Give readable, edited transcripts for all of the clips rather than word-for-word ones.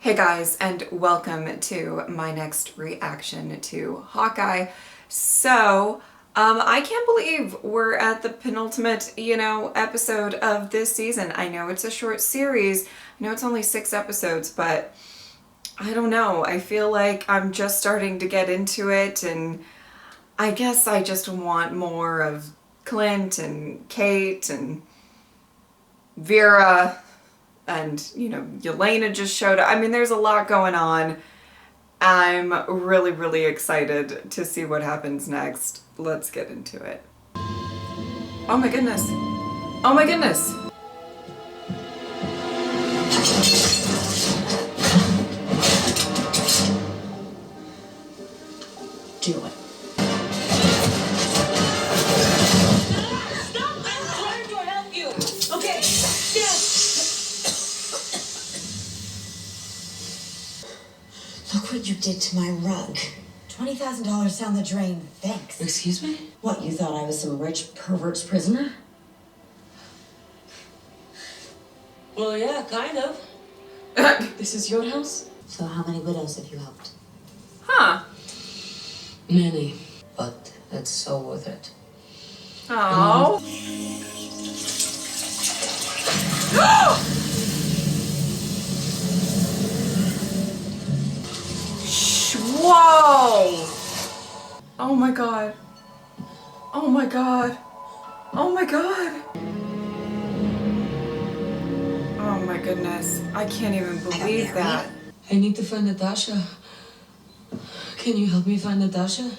Hey guys, and welcome to my next reaction to Hawkeye. So, I can't believe we're at the penultimate, episode of this season. I know it's a short series. I know it's only 6 episodes, but I don't know. I feel like I'm just starting to get into it, and I guess I just want more of Clint and Kate and Vera. And, Yelena just showed up. I mean, there's a lot going on. I'm really, really excited to see what happens next. Let's get into it. Oh my goodness. Oh my goodness. Do it. Stop! I'm trying to help you! Okay, yes! Look what you did to my rug. $20,000 down the drain. Thanks. Excuse me? What, you thought I was some rich pervert's prisoner? Well, yeah, kind of. This is your house? So how many widows have you helped? Huh. Many. But it's so worth it. Oh. Whoa! Oh my god. Oh my god. Oh my god. Oh my goodness. I can't even believe that. I need to find Natasha. Can you help me find Natasha?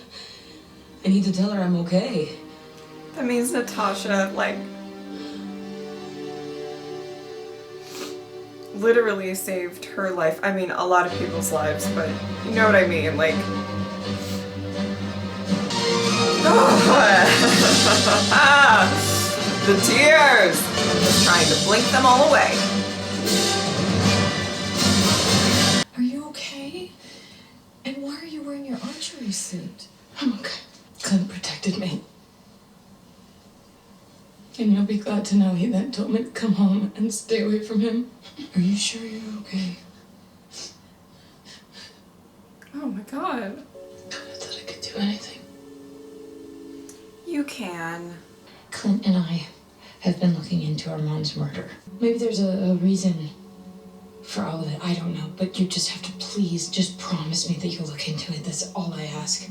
I need to tell her I'm okay. That means Natasha, literally saved her life. I mean, a lot of people's lives, but you know what I mean, the tears! I'm just trying to blink them all away. Are you okay? And why are you wearing your archery suit? I'm okay. Clint protected me. And you'll be glad to know he then told me to come home and stay away from him. Are you sure you're okay? Oh my god. I thought I could do anything. You can. Clint and I have been looking into Armand's murder. Maybe there's a reason for all of it. I don't know. But you just have to please just promise me that you'll look into it. That's all I ask.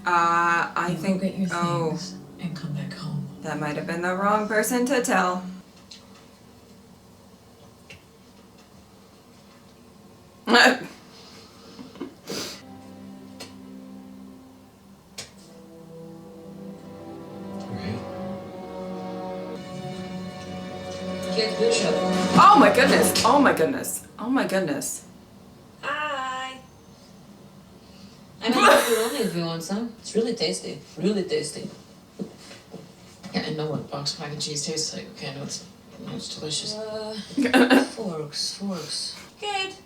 I think. Go get your things and come back home. That might have been the wrong person to tell. Kate Bishop. Oh my goodness. Oh my goodness. Oh my goodness. Hi. I made macaroni if you want some. It's really tasty. Really tasty. Yeah, I know what boxed mac and cheese tastes like. Okay, I know it's delicious. Forks. Kate,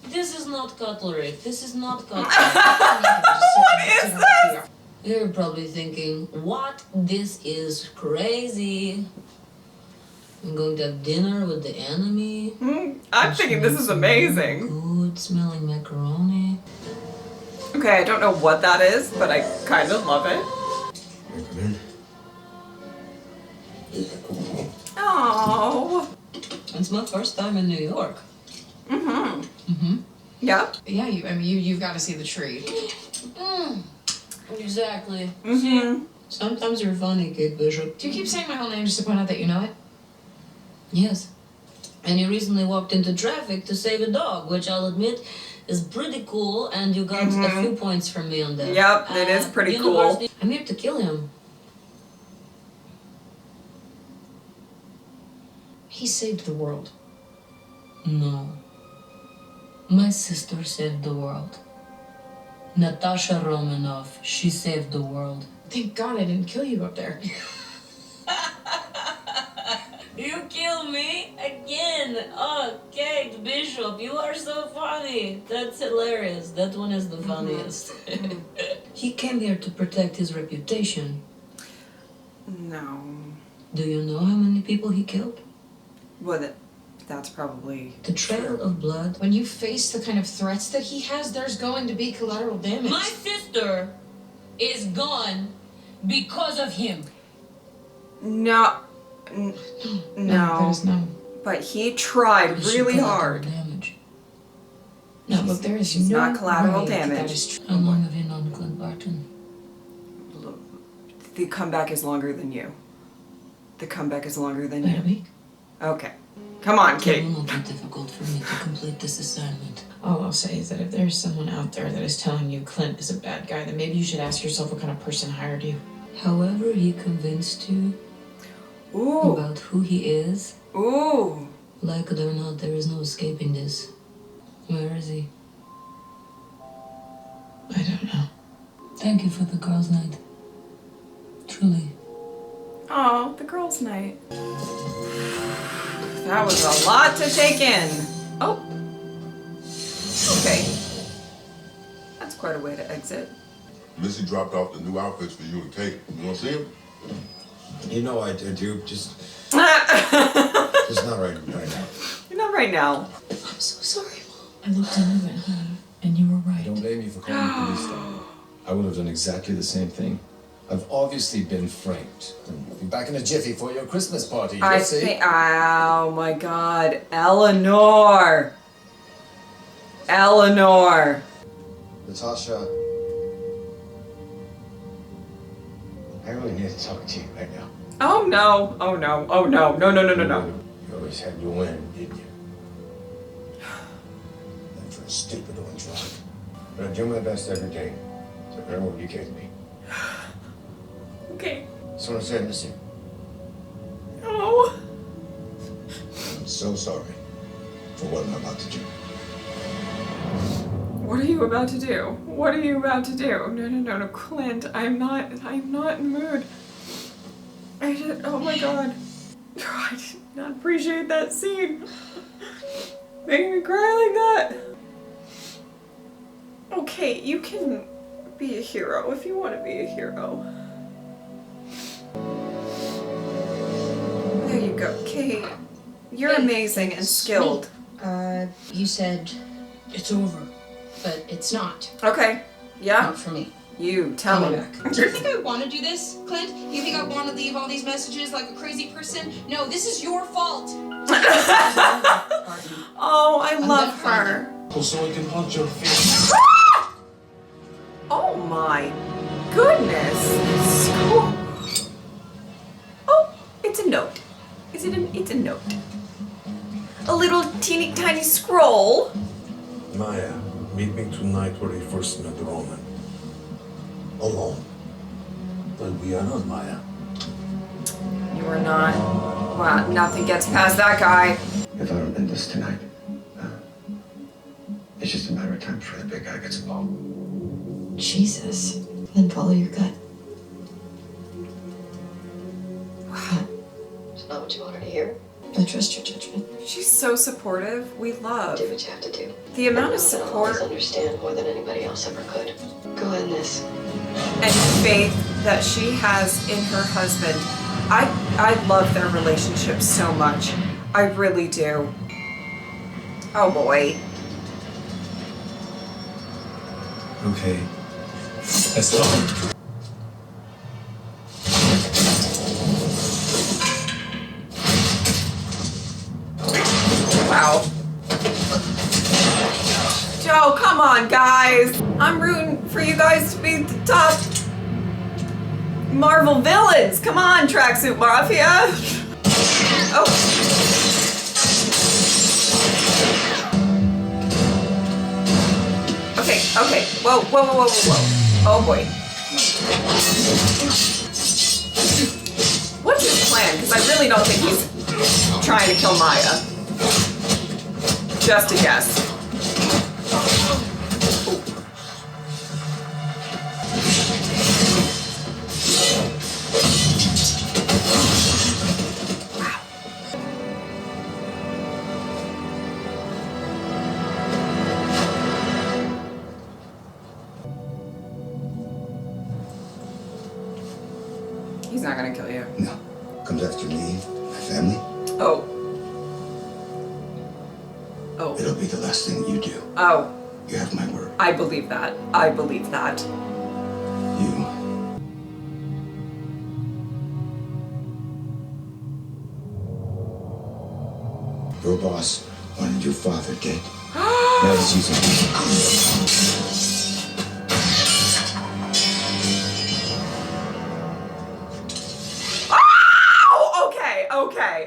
this is not cutlery. This is not cutlery. What is this? You're probably thinking, what? This is crazy. I'm going to have dinner with the enemy. I'm thinking this is amazing. Good smelling macaroni. Okay, I don't know what that is, but I kind of love it. Come in. Oh. It's my first time in New York. Yeah. Yeah, you've got to see the tree. Exactly. See, sometimes you're funny, Kate Bishop. Do you keep saying my whole name just to point out that you know it? Yes. And you recently walked into traffic to save a dog, which I'll admit is pretty cool, and you got a few points from me on that. Yep, it is pretty cool. I'm here to kill him. He saved the world. No. My sister saved the world. Natasha Romanoff, she saved the world. Thank God I didn't kill you up there. You kill me again! Oh, Kate Bishop, you are so funny! That's hilarious. That one is the funniest. He came here to protect his reputation. No. Do you know how many people he killed? What? that's probably The trail of blood. When you face the kind of threats that he has, there's going to be collateral damage. My sister is gone because of him. no, No, no. there's no. But he tried really hard. Damage. No, look, there is She's no not collateral way damage. That is true. How long have you known Clint Barton? The comeback is longer than you. The comeback is longer than About a you. week. Okay. Come on, It Kate. will not be difficult for me to complete this assignment. All I'll say is that if there's someone out there that is telling you Clint is a bad guy, then maybe you should ask yourself what kind of person hired you. However he convinced you Ooh. about who he is, Ooh. like it or not, there is no escaping this. Where is he? I don't know. Thank you for the girls' night. Truly. Oh, the girls' night. That was a lot to take in. Oh. Okay. That's quite a way to exit. Missy dropped off the new outfits for you and Kate. You want to see them? You know I do. Just not right now. You're not right now. I'm so sorry, Mom. I looked into it, and you were right. Don't blame me for calling the police, though. I would have done exactly the same thing. I've obviously been framed. I'll be back in a jiffy for your Christmas party. I You'll see. think. Oh my God, Eleanor. Eleanor. Natasha, I really need to talk to you right now. Oh no. Oh no. Oh no. No. No. No. No. No. You always had your win, didn't you? And for a stupid orange rock. But I do my best every day to earn what you gave me. Okay. So I say I miss you. Oh. I'm so sorry for what I'm about to do. What are you about to do? What are you about to do? No. No. No. No. Clint, I'm not in the mood. I did. Oh my God. I did not appreciate that scene. Making me cry like that. Okay, you can be a hero if you want to be a hero. There you go, Kate. You're Hey, amazing and skilled. You said it's over, but it's not. Okay, yeah. Not for me. You tell Come me. back. Do you think I want to do this, Clint? You think I want to leave all these messages like a crazy person? No, this is your fault. Oh, I love gonna find her. So I can punch your face. Oh my goodness. So... Oh, it's a note. It's a note. A little teeny tiny scroll. Maya, meet me tonight where you first met Ronin. Alone. But we are not Maya. You are not. Wow, nothing gets past that guy. If I don't end this tonight, it's just a matter of time before the big guy gets involved. Jesus. Then follow your gut. Wow. It's not what you wanted to hear. I trust your judgment. She's so supportive. We love. Do what you have to do. The amount of And know that I'll always support understand more than anybody else ever could. Go end this. and faith that she has in her husband. I love their relationship so much. I really do. Oh boy. Okay. Let's go. Wow. Joe, come on, guys. I'm rooting for you guys to be the top Marvel villains. Come on, Tracksuit Mafia. Oh. Okay. Whoa. Oh boy. What's his plan? Because I really don't think he's trying to kill Maya. Just a guess. He's not gonna kill you. No. Comes after me, my family. Oh. It'll be the last thing you do. Oh, You have my word. I believe that. I believe that. You. Your boss wanted your father dead. Now he's using you.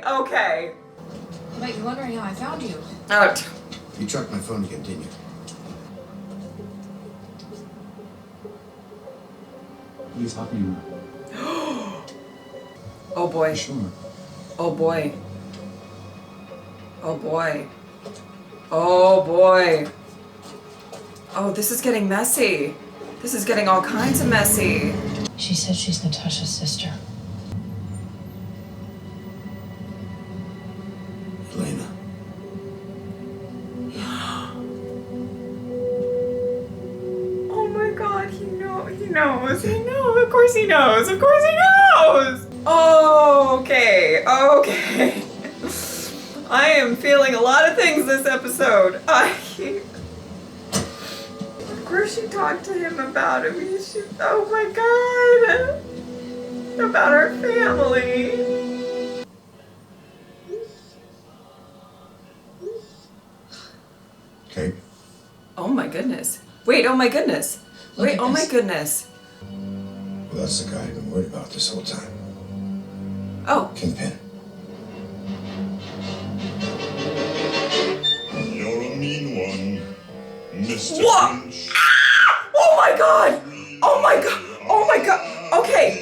Oh, okay. But you're wondering how I found you. Oh, You tracked my phone again, didn't you? He's happy you. oh boy. Sure. Oh boy. Oh boy. Oh boy. Oh, this is getting messy. This is getting all kinds of messy. She said she's Natasha's sister. Elena. Oh my god, he knows, of course he knows. Oh, okay. I am feeling a lot of things this episode. Of course she talked to him about him. Oh my god. About our family. Kate. Oh my goodness. Wait, oh my goodness. Look Wait, at oh my this. goodness. Well, that's the guy I've been worried about this whole time. Oh, Kingpin. You're a mean one, Mr. What? Finch. oh my god. Oh my god. Oh my god. Okay.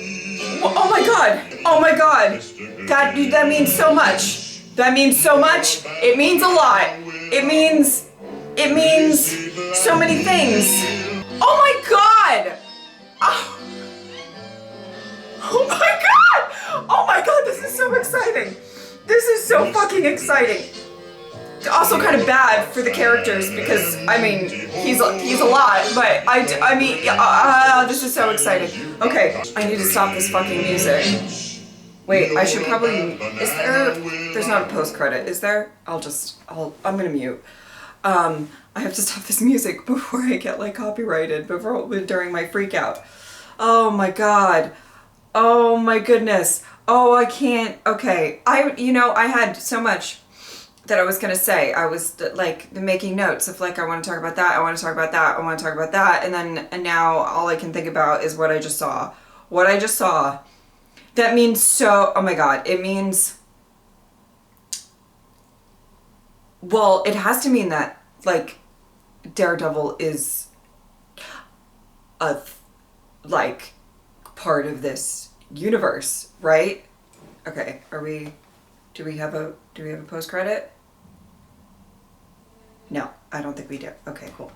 Oh my god. Oh my god. That means so much. That means so much. It means a lot. It means so many things. Oh my god. Oh. Oh my god! Oh my god, this is so exciting! This is so fucking exciting! Also kind of bad for the characters because, I mean, he's a lot, but I mean, this is so exciting. Okay, I need to stop this fucking music. Wait, I should probably, there's not a post-credit, is there? I'm gonna mute. I have to stop this music before I get, like, copyrighted, during my freak out. Oh my god. Oh my goodness. Oh, I can't. Okay. I had so much that I was going to say. I was like making notes of like, I want to talk about that. I want to talk about that. I want to talk about that. And now all I can think about is what I just saw. What I just saw. That means so, oh my God. It means, well, it has to mean that like Daredevil is like part of this universe, right? Okay, do we have a post credit? No, I don't think we do. Okay, cool.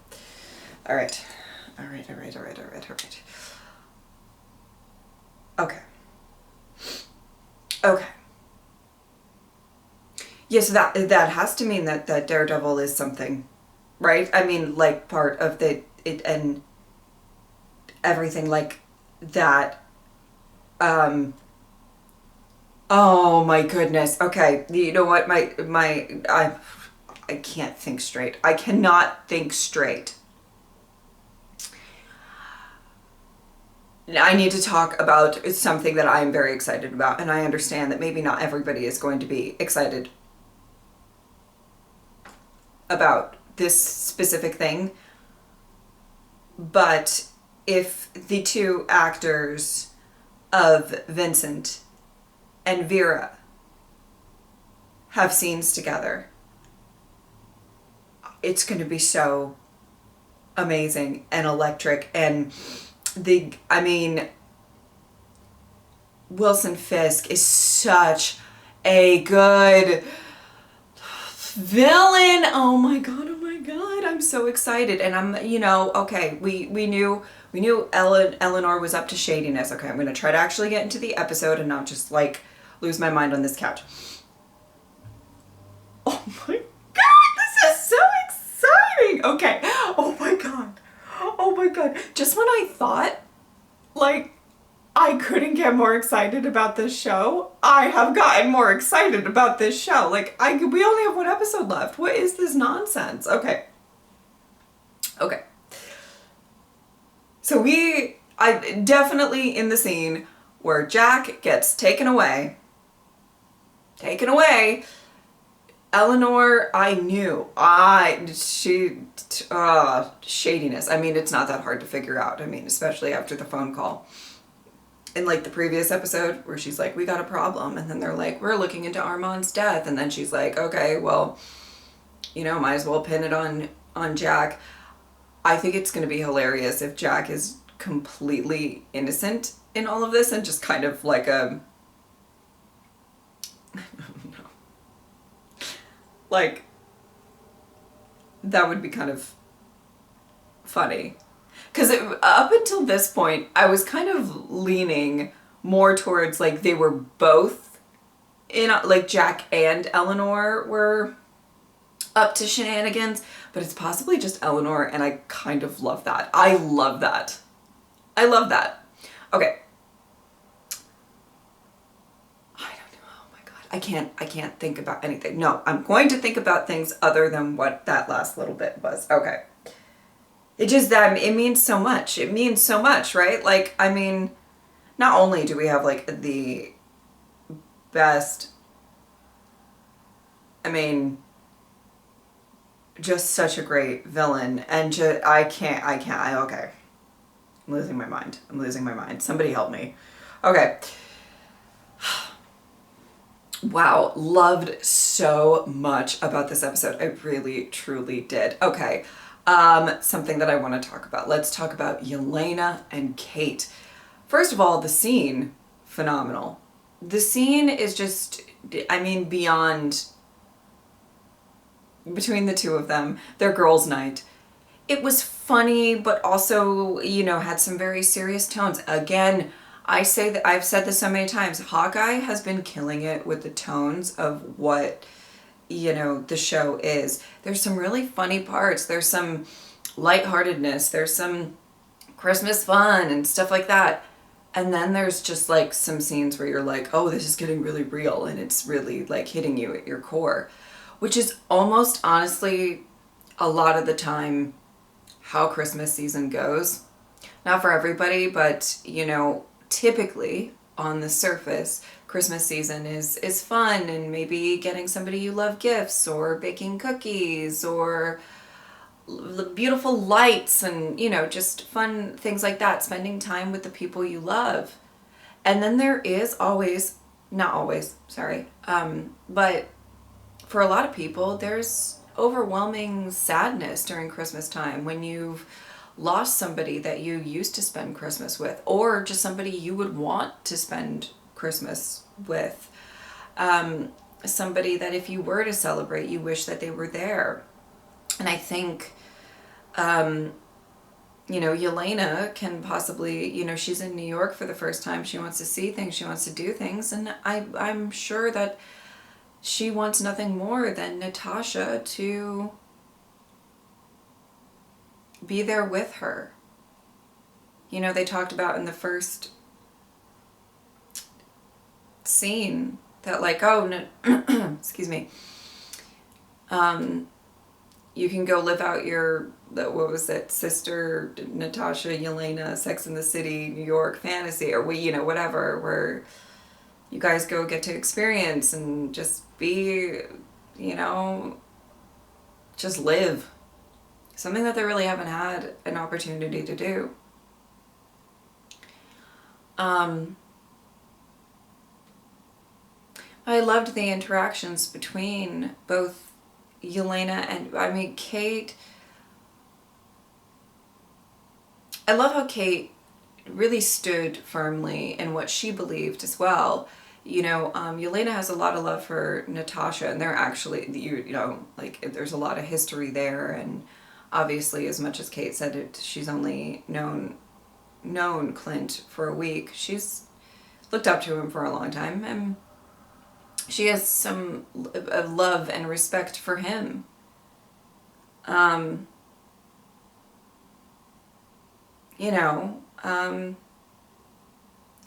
All right. Okay. Yeah, so that has to mean that Daredevil is something, right? I mean, like part of it and everything like that. Oh my goodness. Okay, you know what? I can't think straight. I cannot think straight. I need to talk about something that I'm very excited about, and I understand that maybe not everybody is going to be excited about this specific thing, but if the two actors of Vincent and Vera have scenes together, it's going to be so amazing and electric. And Wilson Fisk is such a good villain. Oh my god, I'm so excited. And I'm, okay, we knew Eleanor was up to shadiness. Okay, I'm gonna try to actually get into the episode and not just like lose my mind on this couch. Oh my god, this is so exciting. Okay, oh my god, just when I thought like I couldn't get more excited about this show. I have gotten more excited about this show. Like, we only have one episode left. What is this nonsense? Okay. So I definitely in the scene where Jack gets taken away. Eleanor, I knew. Shadiness. I mean, it's not that hard to figure out. I mean, especially after the phone call. In like the previous episode where she's like, we got a problem. And then they're like, we're looking into Armand's death. And then she's like, okay, well, might as well pin it on Jack. I think it's going to be hilarious if Jack is completely innocent in all of this and just kind of like like, that would be kind of funny. Because up until this point, I was kind of leaning more towards, like, they were both in, like, Jack and Eleanor were up to shenanigans. But it's possibly just Eleanor, and I kind of love that. I love that. Okay. I can't think about anything. No, I'm going to think about things other than what that last little bit was. Okay. It just, it means so much. It means so much, right? Like, I mean, not only do we have, like, the best, I mean, just such a great villain, and okay. I'm losing my mind. Somebody help me. Okay. Wow, loved so much about this episode. I really, truly did. Okay, something that I want to talk about. Let's talk about Yelena and Kate. First of all, the scene, phenomenal. The scene is just, I mean, beyond, between the two of them, their girls' night. It was funny, but also, had some very serious tones. Again, I say that I've said this so many times. Hawkeye has been killing it with the tones of what, the show is. There's some really funny parts. There's some lightheartedness. There's some Christmas fun and stuff like that. And then there's just like some scenes where you're like, oh, this is getting really real, and it's really like hitting you at your core, which is almost honestly a lot of the time how Christmas season goes. Not for everybody, but typically on the surface, Christmas season is fun, and maybe getting somebody you love gifts, or baking cookies, or beautiful lights, and just fun things like that, spending time with the people you love. And then there is always, not always, sorry, but for a lot of people, there's overwhelming sadness during Christmas time when you've lost somebody that you used to spend Christmas with, or just somebody you would want to spend Christmas with. Somebody that if you were to celebrate, you wish that they were there. And I think, Yelena can possibly, she's in New York for the first time. She wants to see things. She wants to do things. And I'm sure that she wants nothing more than Natasha to be there with her. They talked about in the first scene that, like, oh, no, excuse me, you can go live out your, what was it, sister Natasha, Yelena, Sex and the City, New York fantasy, or whatever, where you guys go get to experience and just be, just live. Something that they really haven't had an opportunity to do. I loved the interactions between both Yelena and, Kate. I love how Kate really stood firmly in what she believed as well. Yelena has a lot of love for Natasha, and they're actually, there's a lot of history there, and obviously, as much as Kate said it, she's only known Clint for a week. She's looked up to him for a long time, and she has some love and respect for him.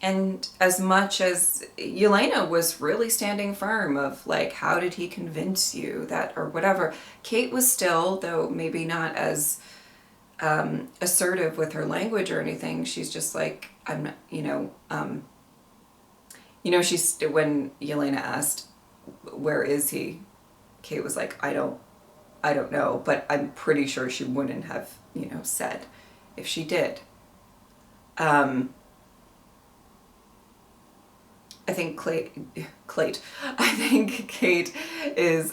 And as much as Yelena was really standing firm of like, how did he convince you that, or whatever, Kate was still, though maybe not as assertive with her language or anything. She's just like, I'm not, she's, when Yelena asked, where is he? Kate was like, I don't know, but I'm pretty sure she wouldn't have, said if she did. I think I think Kate is,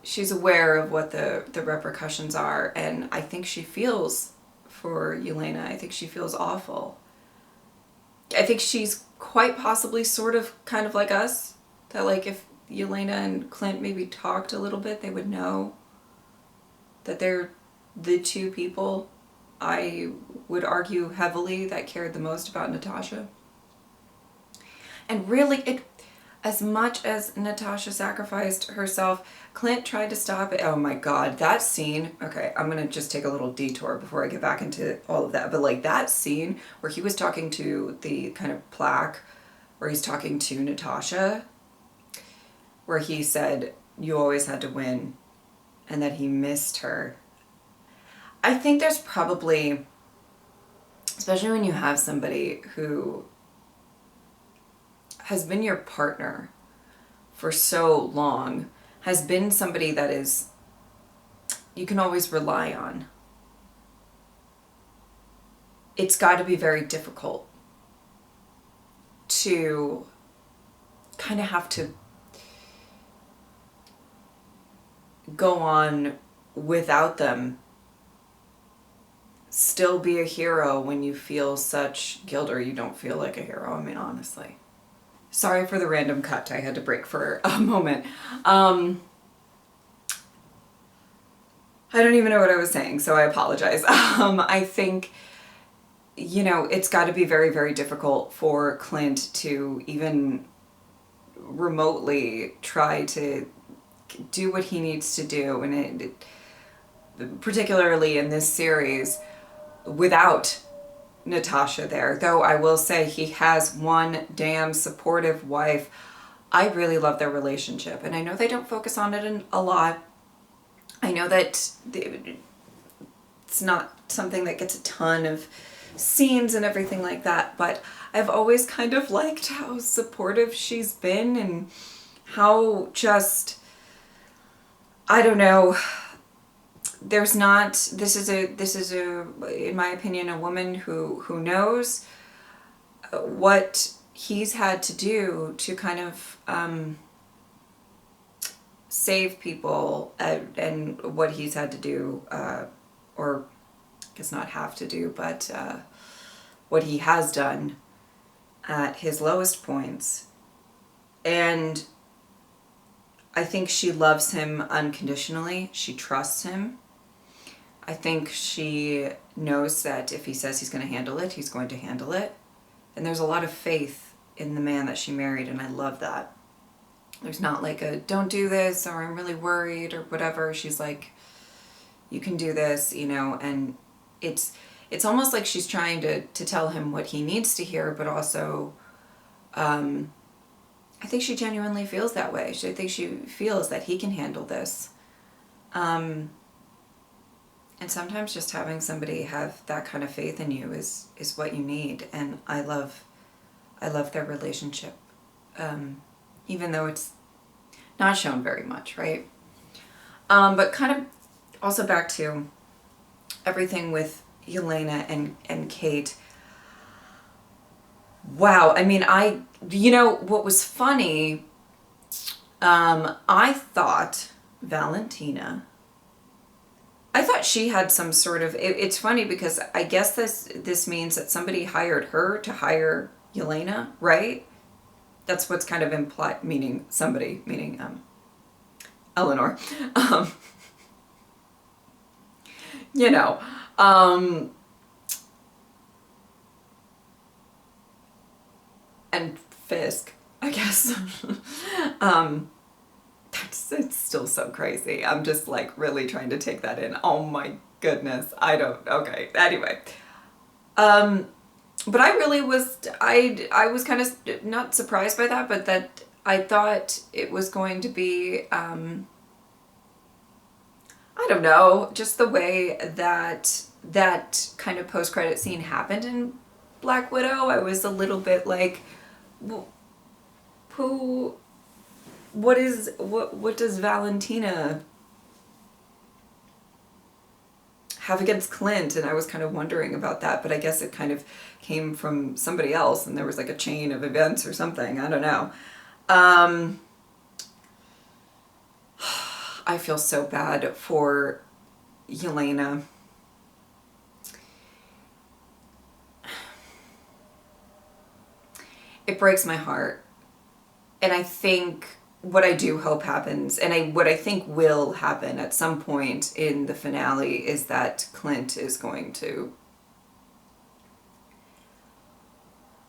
she's aware of what the repercussions are, and I think she feels for Yelena. I think she feels awful. I think she's quite possibly sort of kind of like us, that like if Yelena and Clint maybe talked a little bit, they would know that they're the two people, I would argue heavily, that cared the most about Natasha. And really, as much as Natasha sacrificed herself, Clint tried to stop it. Oh my God, that scene. Okay, I'm going to just take a little detour before I get back into all of that. But like that scene where he was talking to the kind of plaque, where he's talking to Natasha, where he said, you always had to win, and that he missed her. I think there's probably, especially when you have somebody who has been your partner for so long, has been somebody that is, you can always rely on. It's got to be very difficult to kind of have to go on without them, still be a hero when you feel such guilt, or you don't feel like a hero. I mean, honestly. Sorry for the random cut. I had to break for a moment. I don't even know what I was saying, so I apologize. I think, it's got to be very, very difficult for Clint to even remotely try to do what he needs to do, and particularly in this series, without Natasha there. Though I will say he has one damn supportive wife. I really love their relationship, and I know they don't focus on it a lot. I know that it's not something that gets a ton of scenes and everything like that, but I've always kind of liked how supportive she's been, and how just, I don't know, there's not, this is a in my opinion, a woman who knows what he's had to do to kind of save people, and what he's had to do, or I guess not have to do, but what he has done at his lowest points. And I think she loves him unconditionally. She trusts him. I think she knows that if he says he's going to handle it, he's going to handle it. And there's a lot of faith in the man that she married, and I love that. There's not like a, don't do this, or I'm really worried, or whatever. She's like, you can do this, and it's almost like she's trying to tell him what he needs to hear, but also, I think she genuinely feels that way. I think she feels that he can handle this. And sometimes just having somebody have that kind of faith in you is what you need. And I love their relationship. Even though it's not shown very much, right? But kind of also back to everything with Yelena and Kate. Wow. I mean, what was funny, I thought Valentina, I thought she had some sort of, it's funny because I guess this means that somebody hired her to hire Yelena, right? That's what's kind of implied, meaning somebody, meaning Eleanor. And Fisk, I guess. It's still so crazy. I'm just like really trying to take that in. Oh my goodness. Okay. Anyway. But I really was, I was kind of not surprised by that, but that I thought it was going to be, I don't know, just the way that that kind of post-credit scene happened in Black Widow. I was a little bit like, what does Valentina have against Clint? And I was kind of wondering about that, but I guess it kind of came from somebody else and there was like a chain of events or something. I don't know. I feel so bad for Yelena. It breaks my heart. And I think what I do hope happens, and what I think will happen at some point in the finale, is that Clint is going to,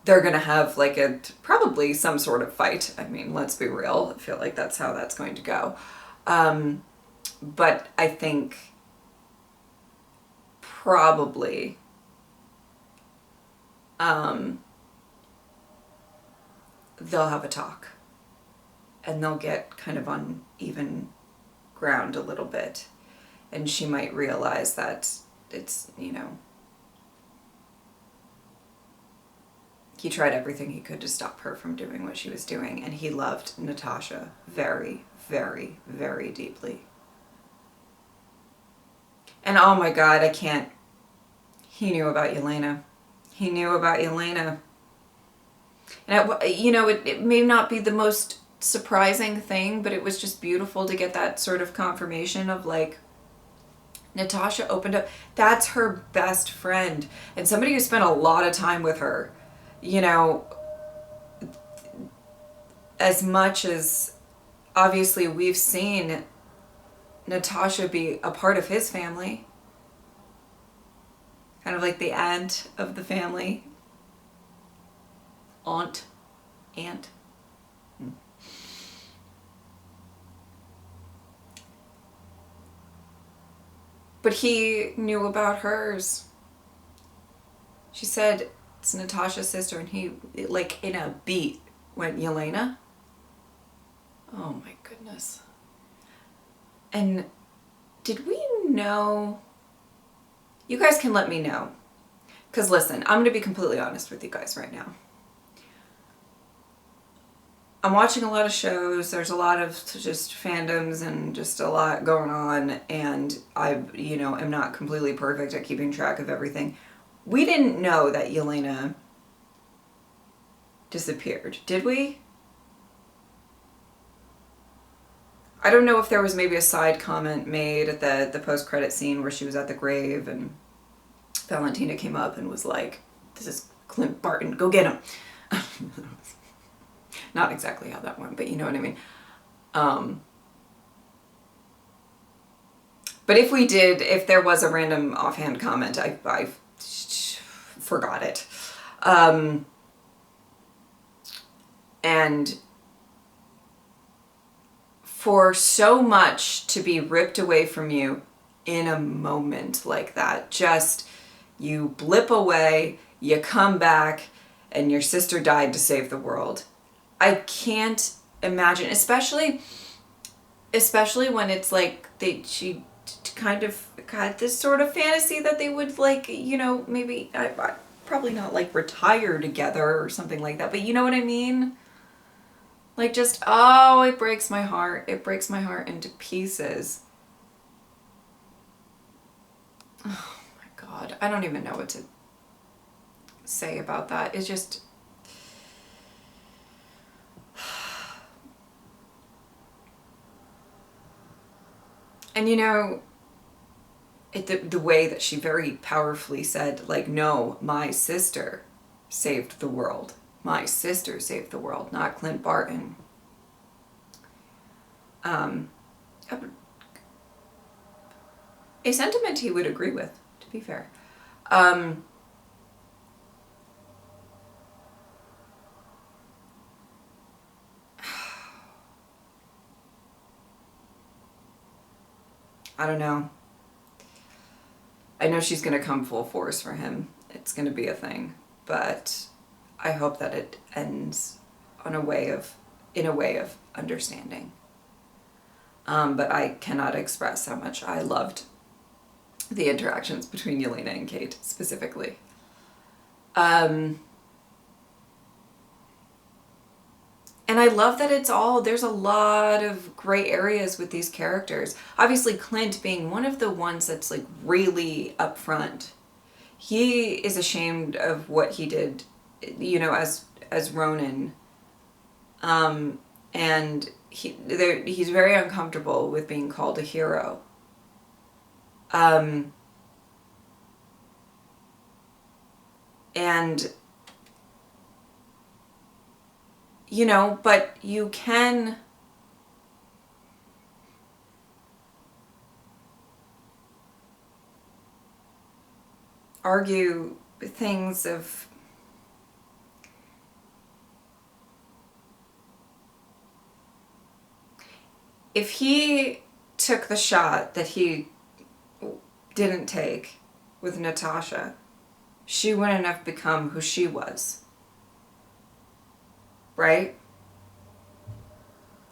they're going to have like probably some sort of fight. I mean, let's be real. I feel like that's how that's going to go. But I think probably they'll have a talk and they'll get kind of on even ground a little bit. And she might realize that it's, you know, he tried everything he could to stop her from doing what she was doing. And he loved Natasha very, very, very deeply. And oh my God, he knew about Yelena. He knew about Yelena. And you know, it may not be the most surprising thing, but it was just beautiful to get that sort of confirmation of like, Natasha opened up. That's her best friend. And somebody who spent a lot of time with her, you know, as much as obviously we've seen Natasha be a part of his family, kind of like the aunt of the family. Aunt. But he knew about hers. She said, it's Natasha's sister, and he, like in a beat, went, Yelena? Oh my goodness. And did we know? You guys can let me know. Because listen, I'm going to be completely honest with you guys right now. I'm watching a lot of shows. There's a lot of just fandoms and just a lot going on. And I, you know, am not completely perfect at keeping track of everything. We didn't know that Yelena disappeared, did we? I don't know if there was maybe a side comment made at the post-credit scene where she was at the grave and Valentina came up and was like, this is Clint Barton, go get him. Not exactly how that went, but you know what I mean. But if there was a random offhand comment, I forgot it. And for so much to be ripped away from you in a moment like that, just you blip away, you come back, and your sister died to save the world. I can't imagine, especially when it's like she kind of had this sort of fantasy that they would, like, you know, maybe probably not like retire together or something like that, but you know what I mean? Like, just, oh, it breaks my heart. It breaks my heart into pieces. Oh my God. I don't even know what to say about that. It's just, and you know, the way that she very powerfully said, like, no, my sister saved the world. My sister saved the world, not Clint Barton. A sentiment he would agree with, to be fair. I don't know. I know she's going to come full force for him. It's going to be a thing. But I hope that it ends in a way of understanding. But I cannot express how much I loved the interactions between Yelena and Kate specifically. And I love that there's a lot of gray areas with these characters. Obviously, Clint being one of the ones that's like really upfront. He is ashamed of what he did, as Ronin. And he's very uncomfortable with being called a hero. And but you can argue things of if he took the shot that he didn't take with Natasha, she wouldn't have become who she was. Right?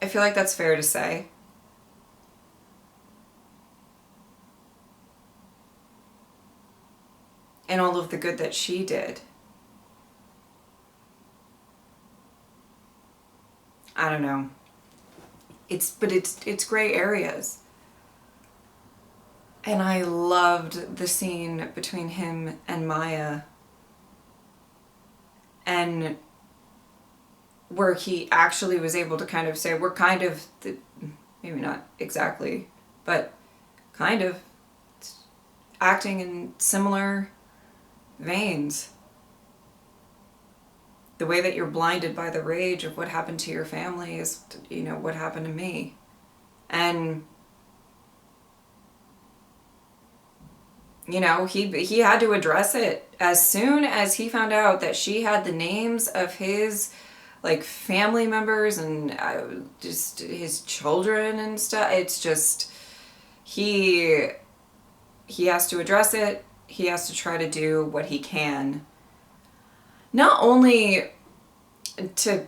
I feel like that's fair to say. And all of the good that she did. I don't know. It's gray areas. And I loved the scene between him and Maya. And where he actually was able to kind of say, we're kind of, maybe not exactly, but kind of acting in similar veins. The way that you're blinded by the rage of what happened to your family is, what happened to me. And, he had to address it as soon as he found out that she had the names of his family members and just his children and stuff. It's just, he has to address it. He has to try to do what he can. Not only to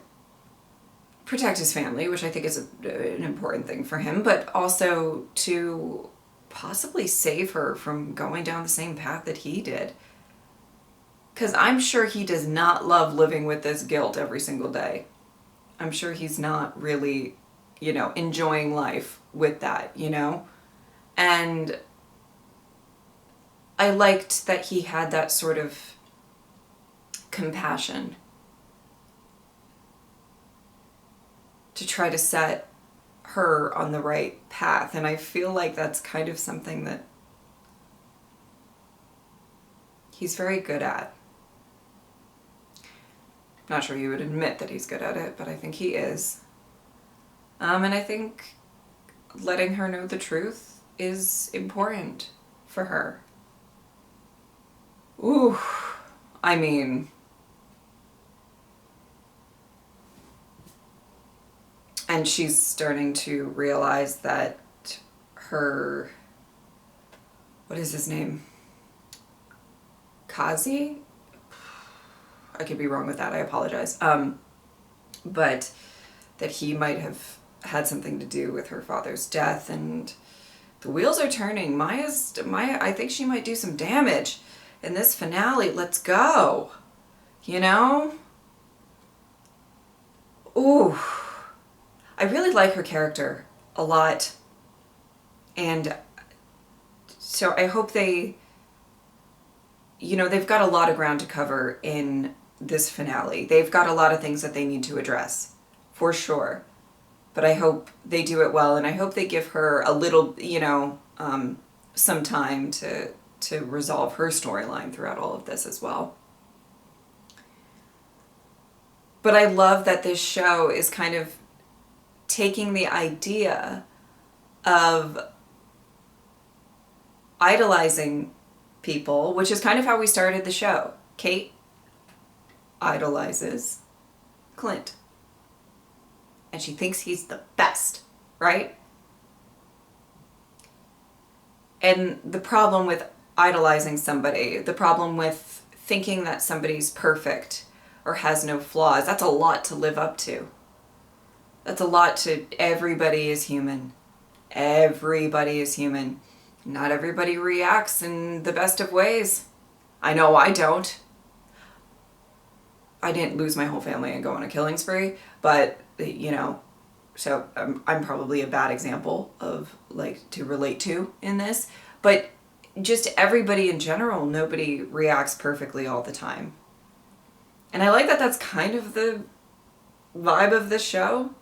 protect his family, which I think is an important thing for him, but also to possibly save her from going down the same path that he did. Because I'm sure he does not love living with this guilt every single day. I'm sure he's not really, enjoying life with that, And I liked that he had that sort of compassion to try to set her on the right path. And I feel like that's kind of something that he's very good at. Not sure you would admit that he's good at it, but I think he is. And I think letting her know the truth is important for her. Ooh, I mean, and she's starting to realize that her, what is his name? Kazi? I could be wrong with that, I apologize. But that he might have had something to do with her father's death, and the wheels are turning. Maya, I think she might do some damage in this finale. Let's go. Ooh. I really like her character a lot. And so I hope they've got a lot of ground to cover in this finale. They've got a lot of things that they need to address, for sure. But I hope they do it well, and I hope they give her a little, some time to resolve her storyline throughout all of this as well. But I love that this show is kind of taking the idea of idolizing people, which is kind of how we started the show. Kate idolizes Clint. And she thinks he's the best, right? And the problem with idolizing somebody, the problem with thinking that somebody's perfect or has no flaws, that's a lot to live up to. That's a lot to, everybody is human. Everybody is human. Not everybody reacts in the best of ways. I know I don't. I didn't lose my whole family and go on a killing spree, but, you know, so I'm probably a bad example of, like, to relate to in this. But just everybody in general, nobody reacts perfectly all the time. And I like that that's kind of the vibe of this show.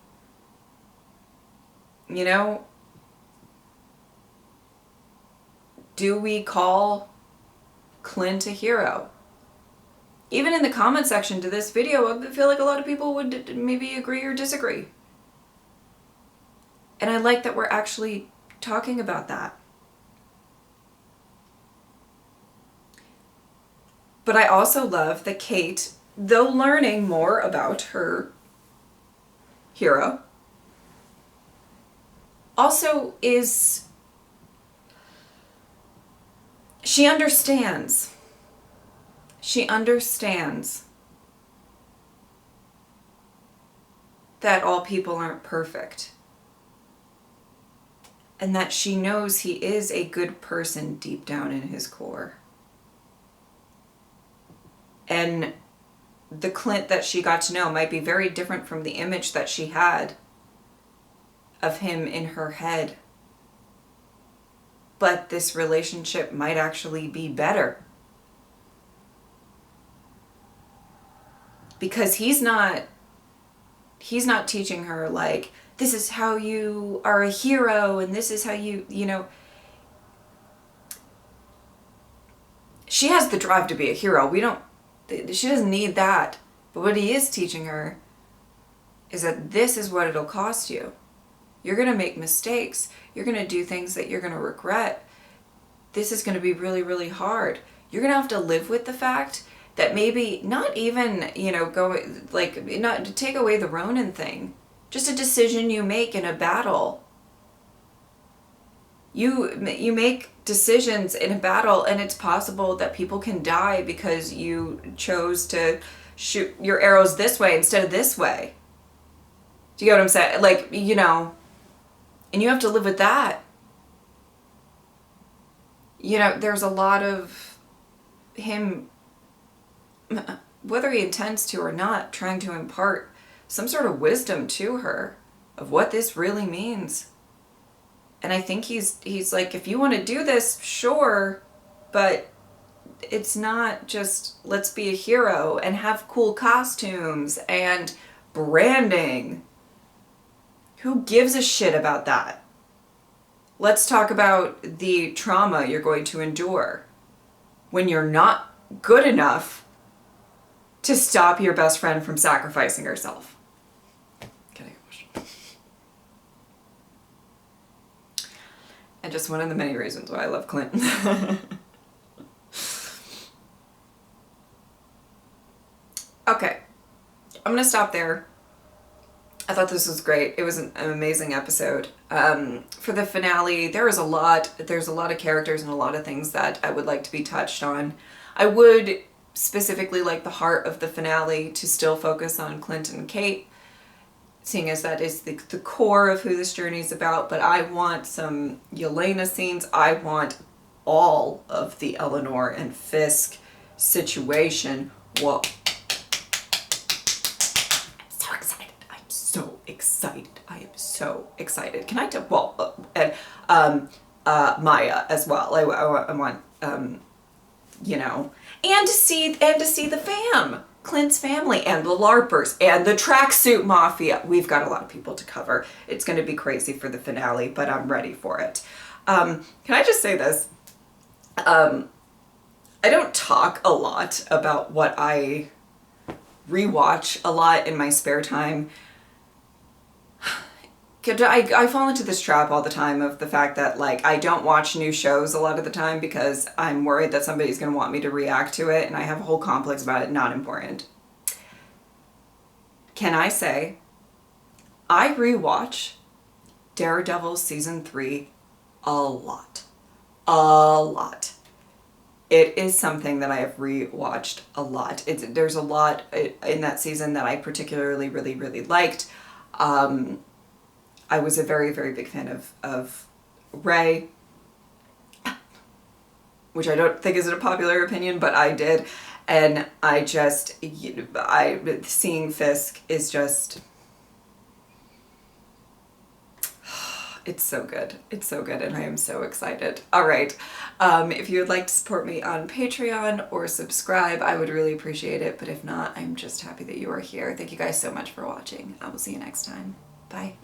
You know, do we call Clint a hero? Even in the comment section to this video, I feel like a lot of people would maybe agree or disagree. And I like that we're actually talking about that. But I also love that Kate, though learning more about her hero, also is, she understands. She understands that all people aren't perfect. And that she knows he is a good person deep down in his core. And the Clint that she got to know might be very different from the image that she had of him in her head. But this relationship might actually be better. Because he's not teaching her, like, this is how you are a hero and this is how you know. She has the drive to be a hero. She doesn't need that. But what he is teaching her is that this is what it'll cost you. You're going to make mistakes. You're going to do things that you're going to regret. This is going to be really, really hard. You're going to have to live with the fact that maybe not even, you know, not to take away the Ronin thing, just a decision you make in a battle. You make decisions in a battle, and it's possible that people can die because you chose to shoot your arrows this way instead of this way. Do you get what I'm saying? Like, you know, and you have to live with that. You know, there's a lot of him, whether he intends to or not, trying to impart some sort of wisdom to her of what this really means. And I think he's like, if you want to do this, sure, but it's not just let's be a hero and have cool costumes and branding. Who gives a shit about that? Let's talk about the trauma you're going to endure when you're not good enough to stop your best friend from sacrificing herself. Getting emotional. And just one of the many reasons why I love Clint. Okay, I'm gonna stop there. I thought this was great. It was an amazing episode. For the finale, there's a lot of characters and a lot of things that I would like to be touched on. I would specifically like the heart of the finale to still focus on Clint and Kate, seeing as that is the core of who this journey is about, but I want some Yelena scenes. I want all of the Eleanor and Fisk situation. Whoa. So excited. I am so excited. Can I tell, well, and Maya as well. I want, you know, and to see the fam, Clint's family, and the LARPers, and the tracksuit mafia. We've got a lot of people to cover. It's going to be crazy for the finale, but I'm ready for it. Can I just say this? I don't talk a lot about what I rewatch a lot in my spare time. I fall into this trap all the time of the fact that, like, I don't watch new shows a lot of the time because I'm worried that somebody's going to want me to react to it, and I have a whole complex about it. Not important. Can I say I rewatch Daredevil season 3 a lot. A lot. it is something that I have rewatched a lot. There's a lot in that season that I particularly really liked. I was a very, very big fan of Ray, which I don't think is a popular opinion, but I did. And I just, seeing Fisk is just, it's so good. It's so good, and I am so excited. All right. If you would like to support me on Patreon or subscribe, I would really appreciate it. But if not, I'm just happy that you are here. Thank you guys so much for watching. I will see you next time. Bye.